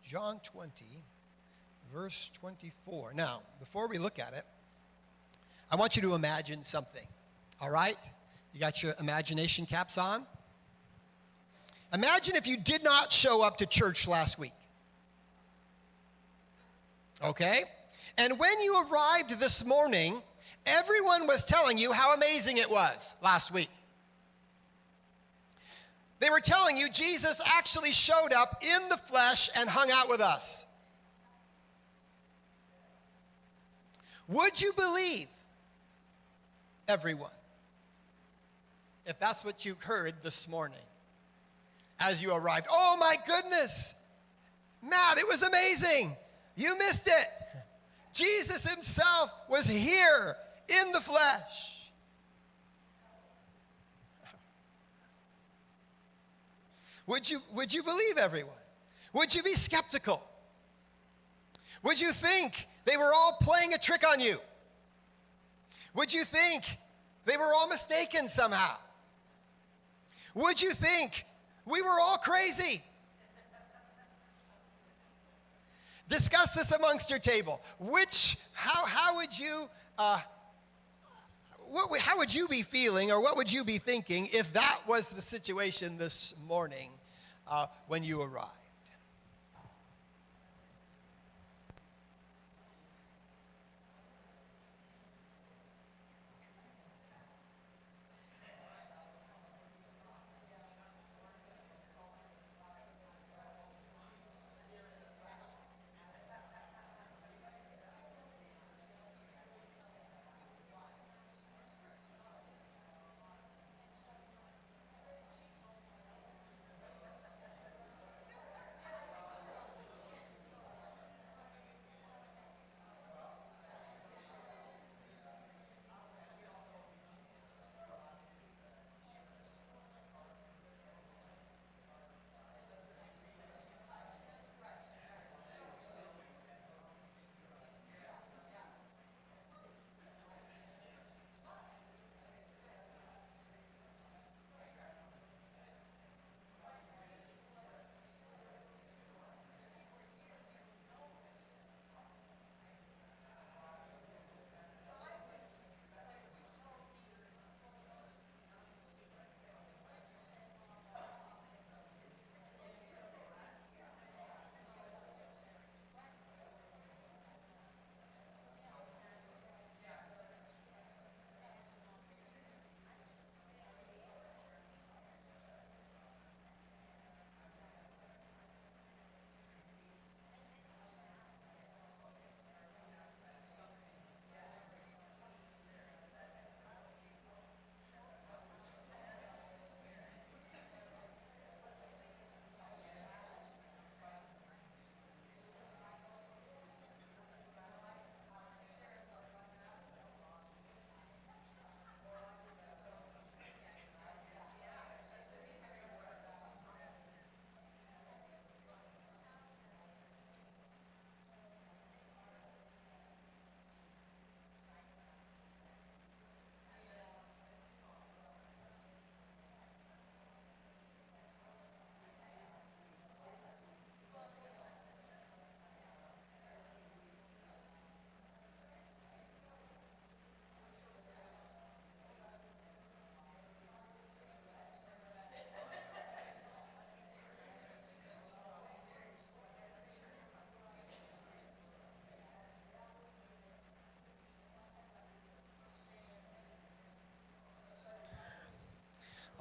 John 20, verse 24. Now, before we look at it, I want you to imagine something, all right? You got your imagination caps on? Imagine if you did not show up to church last week, okay? And when you arrived this morning, everyone was telling you how amazing it was last week. They were telling you Jesus actually showed up in the flesh and hung out with us. Would you believe everyone if that's what you heard this morning as you arrived? Oh my goodness, Matt, it was amazing. You missed it. Jesus himself was here in the flesh. Would you believe everyone? Would you be skeptical? Would you think they were all playing a trick on you? Would you think they were all mistaken somehow? Would you think we were all crazy? Discuss this amongst your table. How would you be feeling, or what would you be thinking if that was the situation this morning when you arrived?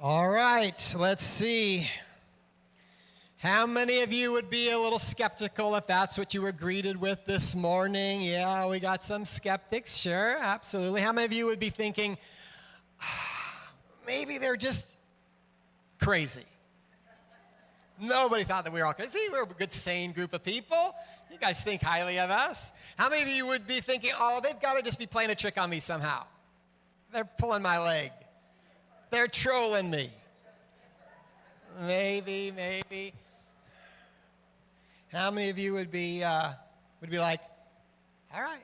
All right, let's see. How many of you would be a little skeptical if that's what you were greeted with this morning? Yeah, we got some skeptics, sure, absolutely. How many of you would be thinking, maybe they're just crazy? Nobody thought that we were all crazy. We're a good, sane group of people. You guys think highly of us. How many of you would be thinking, oh, they've got to just be playing a trick on me somehow? They're pulling my leg. They're trolling me. Maybe. How many of you would be like, all right,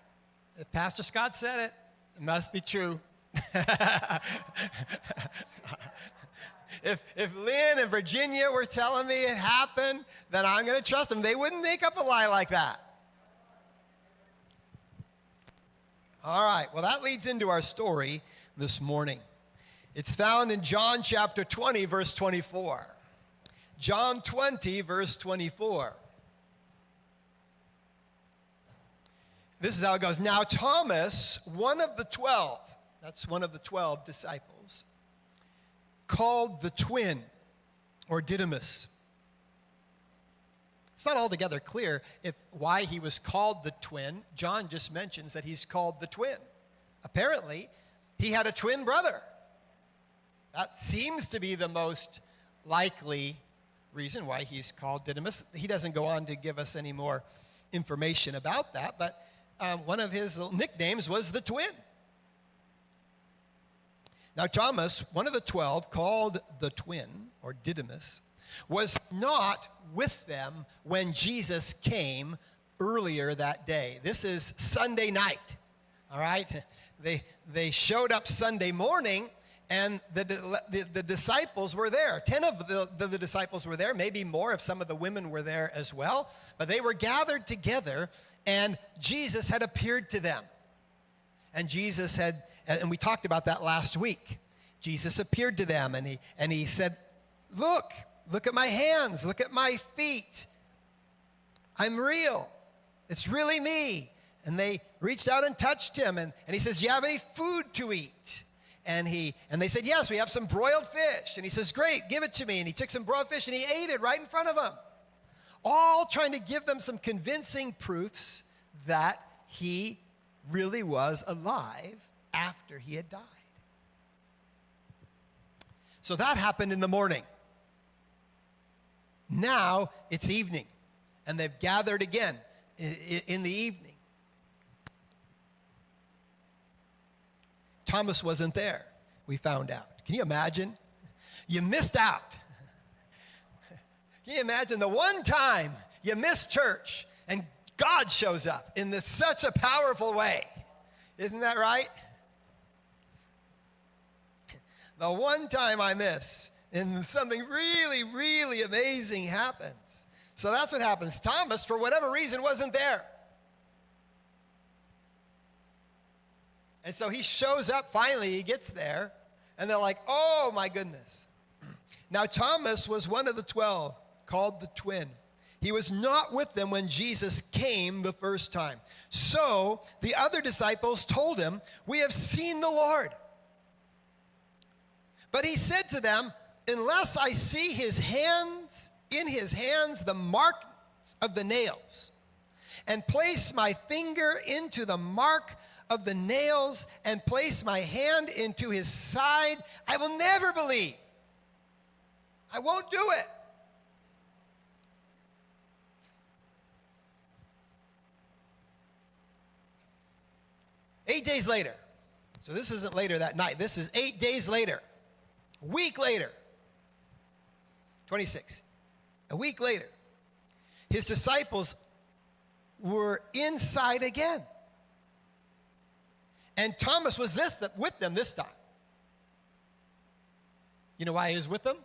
if Pastor Scott said it, it must be true. if Lynn and Virginia were telling me it happened, then I'm going to trust them. They wouldn't make up a lie like that. All right, well, that leads into our story this morning. It's found in John chapter 20, verse 24. John 20, verse 24. This is how it goes. Now Thomas, one of the 12, that's one of the 12 disciples, called the twin, or Didymus. It's not altogether clear why he was called the twin. John just mentions that he's called the twin. Apparently, he had a twin brother. That seems to be the most likely reason why he's called Didymus. He doesn't go on to give us any more information about that, but one of his nicknames was the twin. Now Thomas, one of the 12, called the twin, or Didymus, was not with them when Jesus came earlier that day. This is Sunday night, all right? They showed up Sunday morning, and the disciples were there. 10 of the disciples were there, maybe more if some of the women were there as well. But they were gathered together, and Jesus had appeared to them. And Jesus had, and we talked about that last week. Jesus appeared to them, and he said, look at my hands, look at my feet. I'm real. It's really me. And they reached out and touched him, and he says, do you have any food to eat? And they said, yes, we have some broiled fish. And he says, great, give it to me. And he took some broiled fish and he ate it right in front of them. All trying to give them some convincing proofs that he really was alive after he had died. So that happened in the morning. Now it's evening, and they've gathered again in the evening. Thomas wasn't there, we found out. Can you imagine? You missed out. Can you imagine the one time you missed church and God shows up in such a powerful way? Isn't that right? The one time I miss and something really, really amazing happens. So that's what happens. Thomas, for whatever reason, wasn't there. And so he shows up, finally he gets there, and they're like, oh my goodness. Now Thomas was one of the 12, called the twin. He was not with them when Jesus came the first time. So the other disciples told him, we have seen the Lord. But he said to them, unless I see in his hands the mark of the nails, and place my finger into the mark of the nails, and place my hand into his side, I will never believe. I won't do it. Eight days later. So this isn't later that night. This is 8 days later. A week later. 26. A week later. His disciples were inside again. And Thomas was with them this time. You know why he was with them?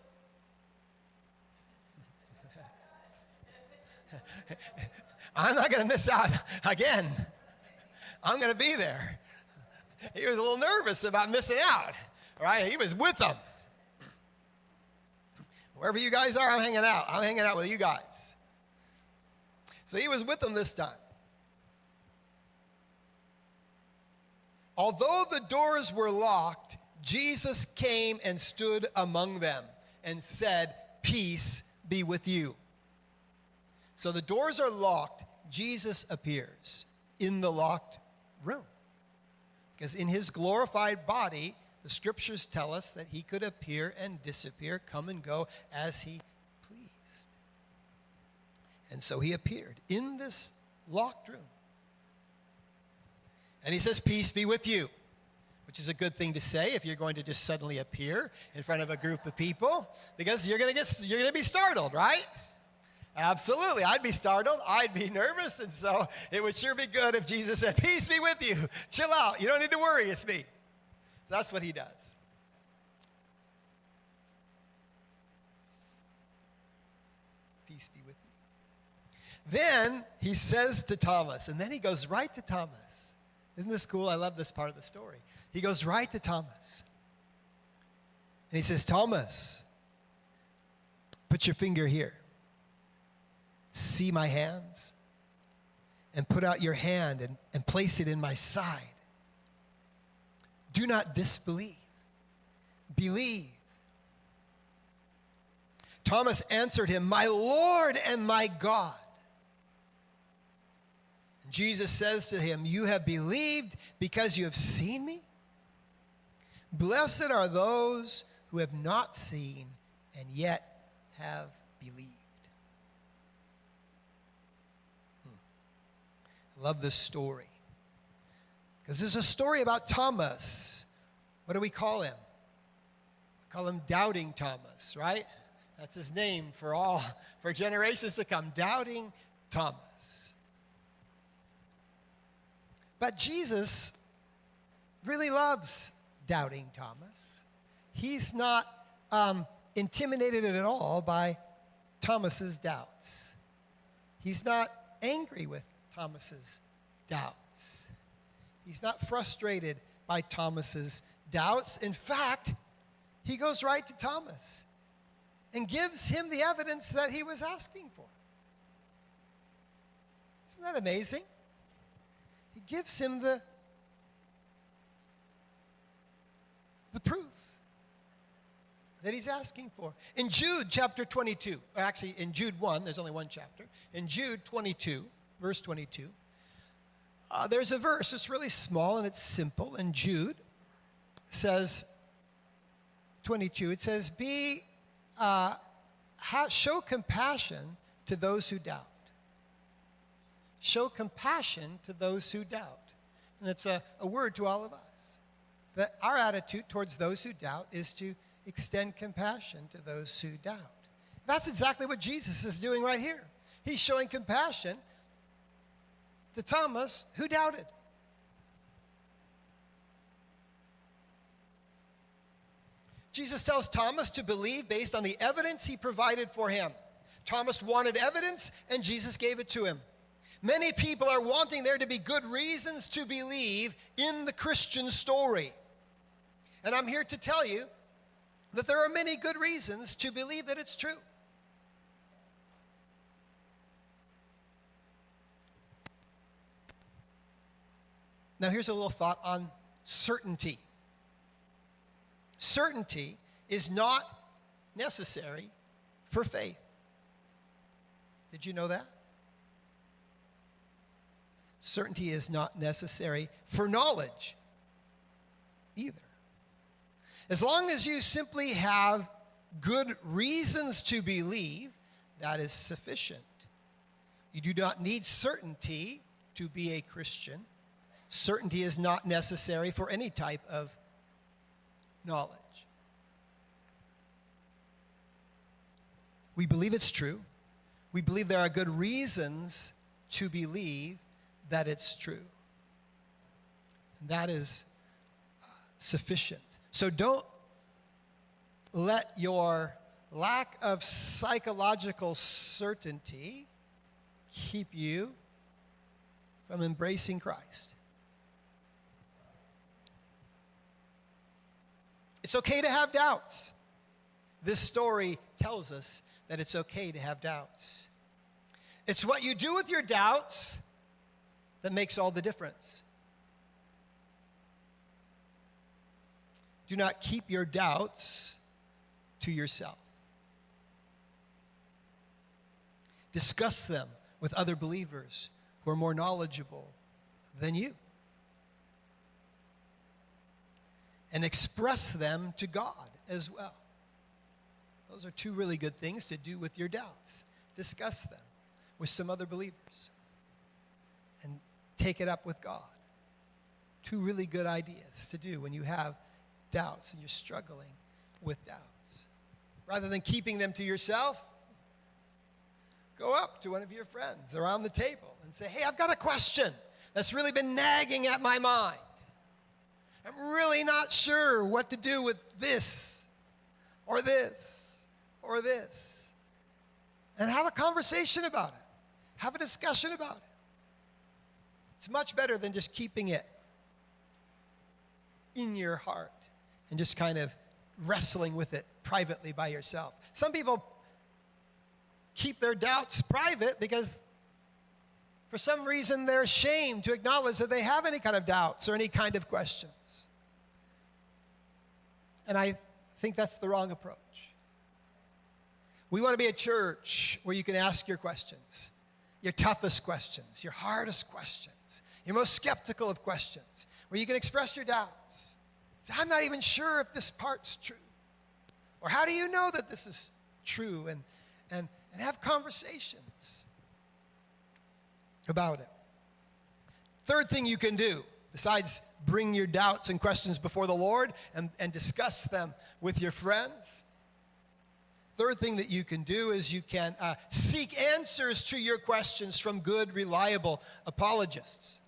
I'm not going to miss out again. I'm going to be there. He was a little nervous about missing out, right? He was with them. Wherever you guys are, I'm hanging out. I'm hanging out with you guys. So he was with them this time. Although the doors were locked, Jesus came and stood among them and said, peace be with you. So the doors are locked. Jesus appears in the locked room. Because in his glorified body, the scriptures tell us that he could appear and disappear, come and go as he pleased. And so he appeared in this locked room. And he says, peace be with you, which is a good thing to say if you're going to just suddenly appear in front of a group of people, because you're going to be startled, right? Absolutely. I'd be startled. I'd be nervous. And so it would sure be good if Jesus said, peace be with you. Chill out. You don't need to worry. It's me. So that's what he does. Then he says to Thomas, and then he goes right to Thomas. Isn't this cool? I love this part of the story. He goes right to Thomas. And he says, Thomas, put your finger here. See my hands? And put out your hand and place it in my side. Do not disbelieve. Believe. Thomas answered him, my Lord and my God. And Jesus says to him, you have believed because you have seen me? Blessed are those who have not seen and yet have believed. I love this story. Because there's a story about Thomas. What do we call him? We call him Doubting Thomas, right? That's his name for generations to come. Doubting Thomas. But Jesus really loves Doubting Thomas. He's not intimidated at all by Thomas's doubts. He's not angry with Thomas's doubts. He's not frustrated by Thomas's doubts. In fact, he goes right to Thomas and gives him the evidence that he was asking for. Isn't that amazing? He gives him the proof that he's asking for. In Jude chapter 22, actually in Jude 1, there's only one chapter. In Jude 22, verse 22, there's a verse. It's really small and it's simple. And Jude says, 22, it says, show compassion to those who doubt. Show compassion to those who doubt. And it's a word to all of us. That our attitude towards those who doubt is to extend compassion to those who doubt. That's exactly what Jesus is doing right here. He's showing compassion to Thomas, who doubted. Jesus tells Thomas to believe based on the evidence he provided for him. Thomas wanted evidence, and Jesus gave it to him. Many people are wanting there to be good reasons to believe in the Christian story. And I'm here to tell you that there are many good reasons to believe that it's true. Now, here's a little thought on certainty. Certainty is not necessary for faith. Did you know that? Certainty is not necessary for knowledge either. As long as you simply have good reasons to believe, that is sufficient. You do not need certainty to be a Christian. Certainty is not necessary for any type of knowledge. We believe it's true. We believe there are good reasons to believe that it's true. And that is sufficient. So don't let your lack of psychological certainty keep you from embracing Christ. It's okay to have doubts. This story tells us that it's okay to have doubts. It's what you do with your doubts that makes all the difference. Do not keep your doubts to yourself. Discuss them with other believers who are more knowledgeable than you. And express them to God as well. Those are two really good things to do with your doubts. Discuss them with some other believers. And take it up with God. Two really good ideas to do when you have doubts and you're struggling with doubts. Rather than keeping them to yourself, go up to one of your friends around the table and say, hey, I've got a question that's really been nagging at my mind. I'm really not sure what to do with this or this or this. And have a conversation about it. Have a discussion about it. It's much better than just keeping it in your heart and just kind of wrestling with it privately by yourself. Some people keep their doubts private because for some reason they're ashamed to acknowledge that they have any kind of doubts or any kind of questions. And I think that's the wrong approach. We want to be a church where you can ask your questions, your toughest questions, your hardest questions, your most skeptical of questions, where you can express your doubts. Say, I'm not even sure if this part's true. Or how do you know that this is true? And have conversations about it. Third thing you can do, besides bring your doubts and questions before the Lord and discuss them with your friends, third thing that you can do is you can seek answers to your questions from good, reliable apologists.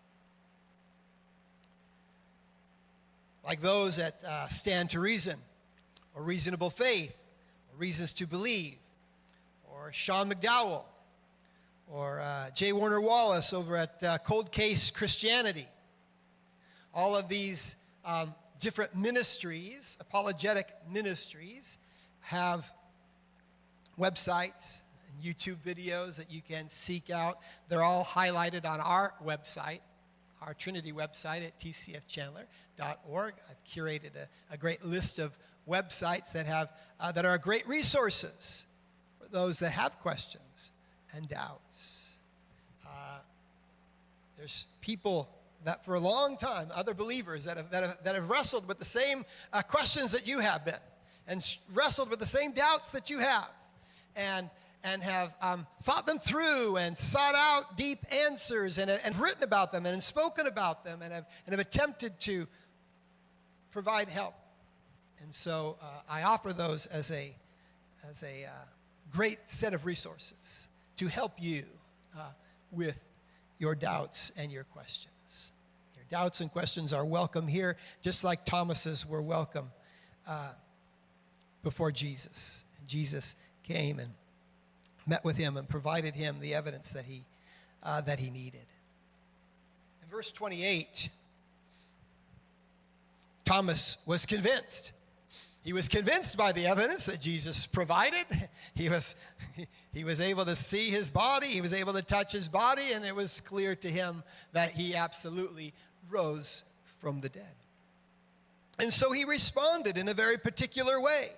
Like those at Stand to Reason, or Reasonable Faith, or Reasons to Believe, or Sean McDowell, or J. Warner Wallace over at Cold Case Christianity. All of these different ministries, apologetic ministries, have websites and YouTube videos that you can seek out. They're all highlighted on our website, our Trinity website at tcfchandler.org. I've curated a great list of websites that are great resources for those that have questions and doubts. There's people that for a long time, other believers that have wrestled with the same questions that you have been, and wrestled with the same doubts that you have, and have thought them through and sought out deep answers and written about them and spoken about them and have attempted to provide help. And so I offer those as a great set of resources to help you with your doubts and your questions. Your doubts and questions are welcome here, just like Thomas's were welcome before Jesus. And Jesus came and met with him and provided him the evidence that he needed. In verse 28, Thomas was convinced. He was convinced by the evidence that Jesus provided. He was able to see his body. He was able to touch his body, and it was clear to him that he absolutely rose from the dead. And so he responded in a very particular way.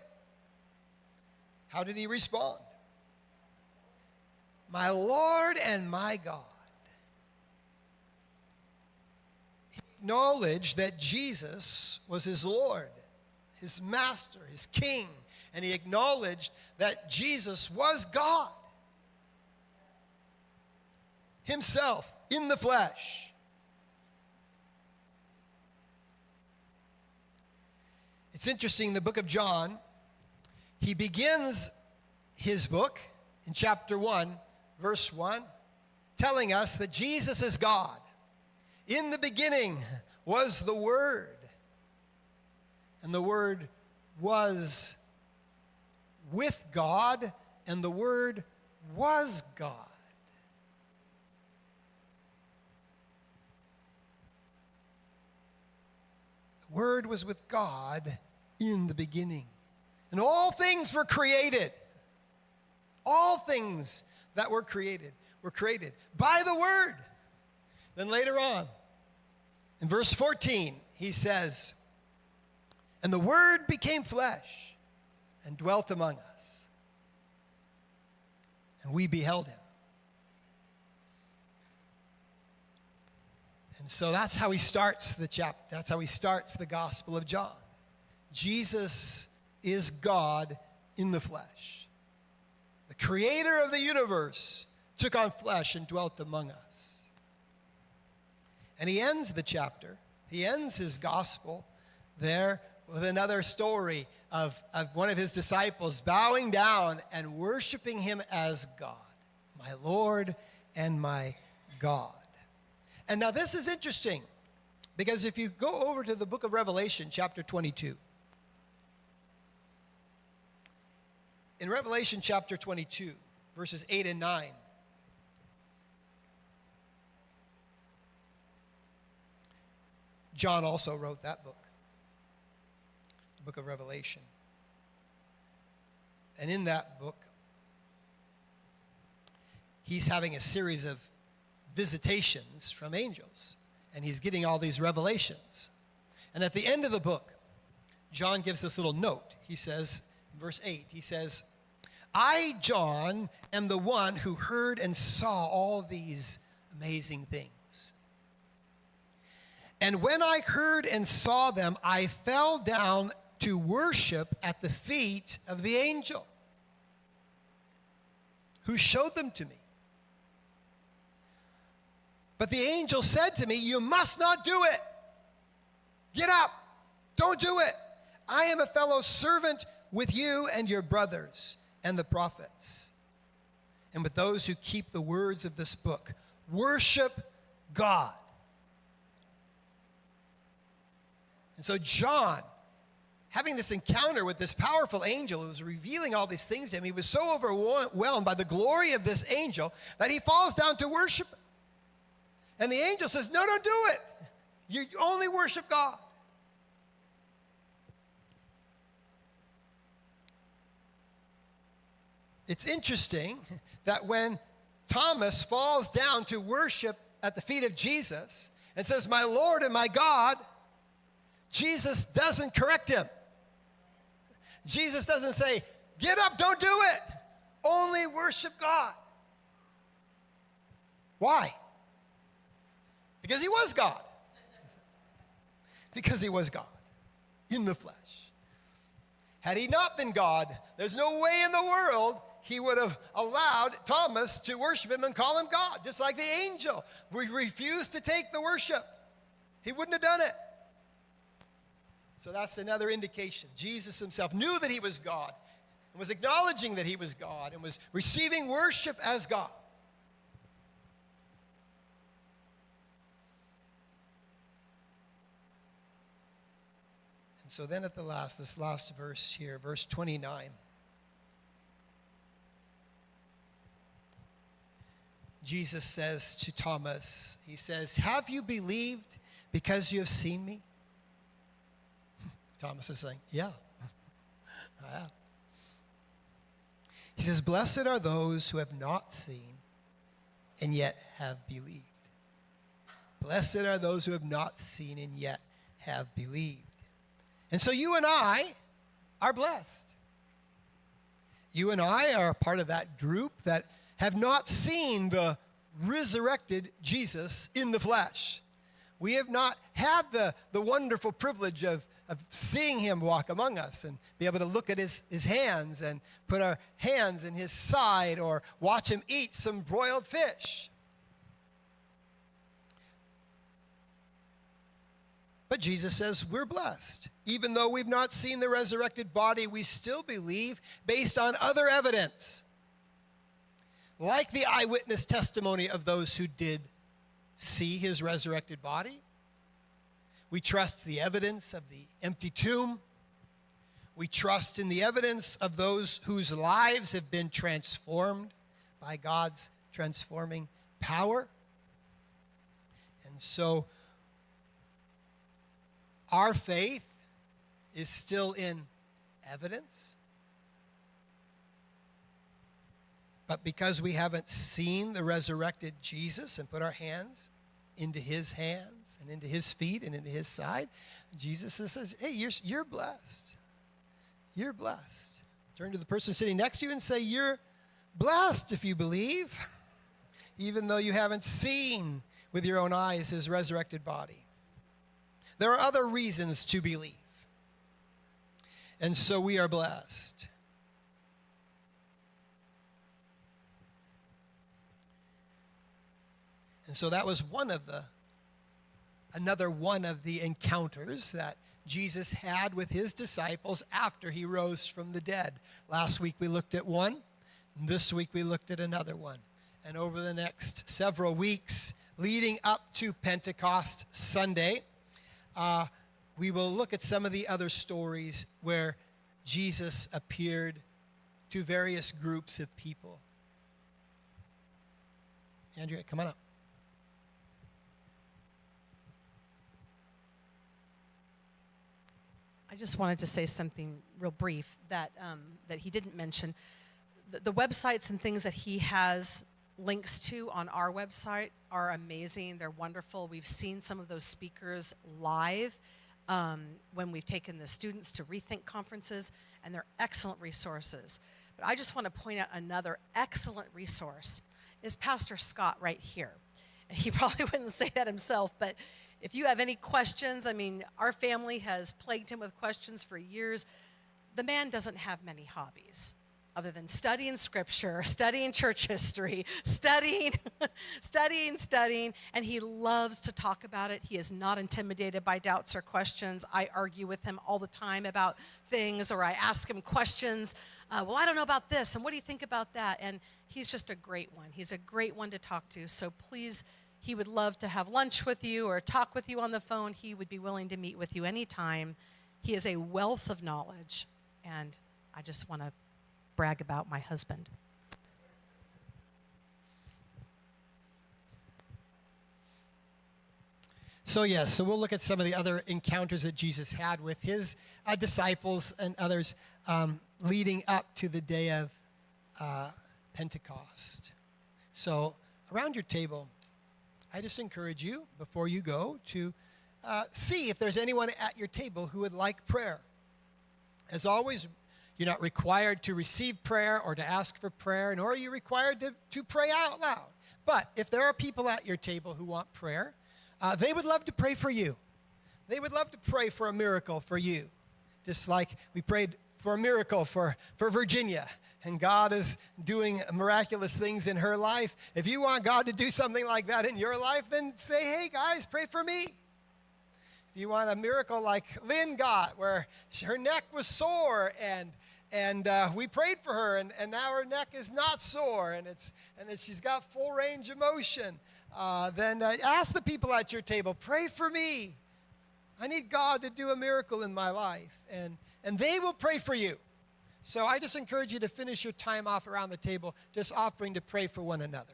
How did he respond? My Lord and my God. He acknowledged that Jesus was his Lord, his master, his king, and he acknowledged that Jesus was God himself in the flesh. It's interesting, the book of John, he begins his book in chapter 1, verse 1, telling us that Jesus is God. In the beginning was the Word, and the Word was with God, and the Word was God. The Word was with God in the beginning. And all things were created. All things that were created by the Word. Then later on, in verse 14, he says, and the Word became flesh and dwelt among us. And we beheld him. And so that's how he starts the chapter. That's how he starts the Gospel of John. Jesus is God in the flesh. The creator of the universe took on flesh and dwelt among us. And he ends the chapter, he ends his gospel there with another story of one of his disciples bowing down and worshiping him as God, my Lord and my God. And now this is interesting, because if you go over to the book of Revelation, chapter 22, in Revelation chapter 22, verses 8 and 9, John also wrote that book, the book of Revelation. And in that book, he's having a series of visitations from angels. And he's getting all these revelations. And at the end of the book, John gives this little note. He says, verse 8, he says, I, John, am the one who heard and saw all these amazing things. And when I heard and saw them, I fell down to worship at the feet of the angel who showed them to me. But the angel said to me, you must not do it. Get up. Don't do it. I am a fellow servant with you and your brothers and the prophets, and with those who keep the words of this book. Worship God. And so John, having this encounter with this powerful angel who was revealing all these things to him, he was so overwhelmed by the glory of this angel that he falls down to worship. And the angel says, no, don't do it. You only worship God. It's interesting that when Thomas falls down to worship at the feet of Jesus and says, my Lord and my God, Jesus doesn't correct him. Jesus doesn't say, get up, don't do it. Only worship God. Why? Because he was God. Because he was God in the flesh. Had he not been God, there's no way in the world he would have allowed Thomas to worship him and call him God, just like the angel. We refused to take the worship. He wouldn't have done it. So that's another indication. Jesus himself knew that he was God and was acknowledging that he was God and was receiving worship as God. And so then at this last verse here, verse 29. Jesus says to Thomas, he says, have you believed because you have seen me? Thomas is saying, yeah, I have. He says, blessed are those who have not seen and yet have believed. Blessed are those who have not seen and yet have believed. And so you and I are blessed. You and I are a part of that group that have not seen the resurrected Jesus in the flesh. We have not had the wonderful privilege of seeing him walk among us and be able to look at his hands and put our hands in his side or watch him eat some broiled fish. But Jesus says we're blessed. Even though we've not seen the resurrected body, we still believe based on other evidence. Like the eyewitness testimony of those who did see his resurrected body. We trust the evidence of the empty tomb. We trust in the evidence of those whose lives have been transformed by God's transforming power. And so our faith is still in evidence. But because we haven't seen the resurrected Jesus and put our hands into his hands and into his feet and into his side, Jesus says, hey, you're blessed. You're blessed. Turn to the person sitting next to you and say, you're blessed if you believe, even though you haven't seen with your own eyes his resurrected body. There are other reasons to believe. And so we are blessed. And so that was another one of the encounters that Jesus had with his disciples after he rose from the dead. Last week we looked at one. This week we looked at another one. And over the next several weeks leading up to Pentecost Sunday, we will look at some of the other stories where Jesus appeared to various groups of people. Andrea, come on up. I just wanted to say something real brief that he didn't mention. The websites and things that he has links to on our website are amazing. They're wonderful. We've seen some of those speakers live when we've taken the students to Rethink conferences, and they're excellent resources. But I just want to point out another excellent resource is Pastor Scott right here. And he probably wouldn't say that himself, but if you have any questions, I mean, our family has plagued him with questions for years. The man doesn't have many hobbies other than studying scripture, studying church history, studying, and he loves to talk about it. He is not intimidated by doubts or questions. I argue with him all the time about things, or I ask him questions. Well, I don't know about this, and what do you think about that? And he's just a great one. He's a great one to talk to, so please, he would love to have lunch with you or talk with you on the phone. He would be willing to meet with you anytime. He is a wealth of knowledge, and I just want to brag about my husband. So we'll look at some of the other encounters that Jesus had with his disciples and others leading up to the day of Pentecost. So around your table, I just encourage you, before you go, to see if there's anyone at your table who would like prayer. As always, you're not required to receive prayer or to ask for prayer, nor are you required to pray out loud. But if there are people at your table who want prayer, they would love to pray for you. They would love to pray for a miracle for you. Just like we prayed for a miracle for Virginia, and God is doing miraculous things in her life. If you want God to do something like that in your life, then say, hey guys, pray for me. If you want a miracle like Lynn got, where her neck was sore and we prayed for her, and now her neck is not sore, and then she's got full range of motion. Then ask the people at your table, pray for me. I need God to do a miracle in my life, and they will pray for you. So I just encourage you to finish your time off around the table, just offering to pray for one another.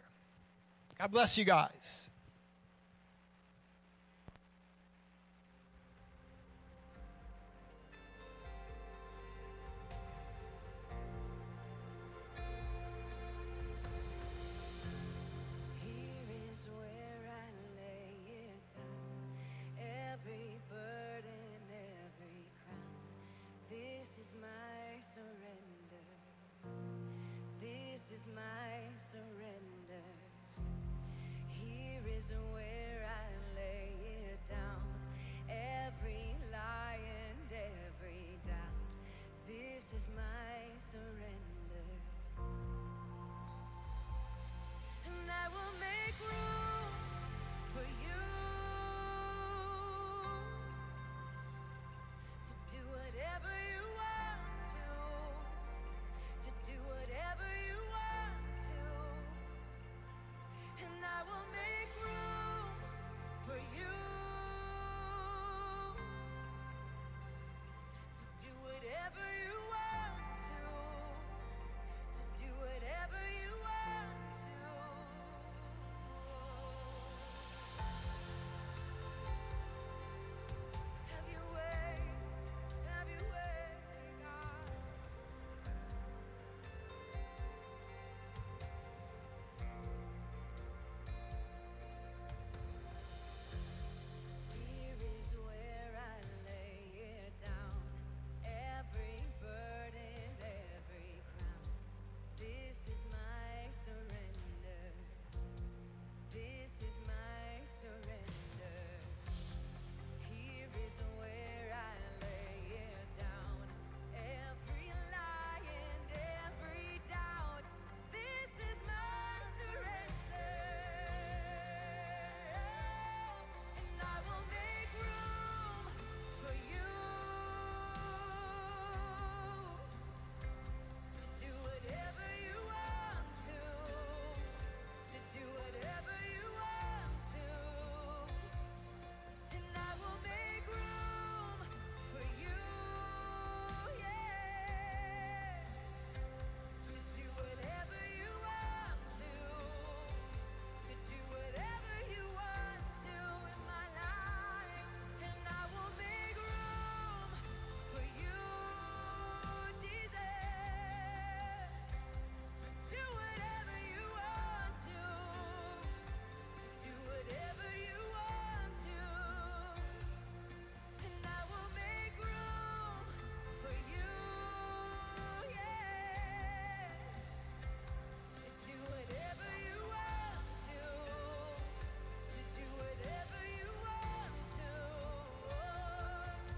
God bless you guys. This is my surrender. Here is where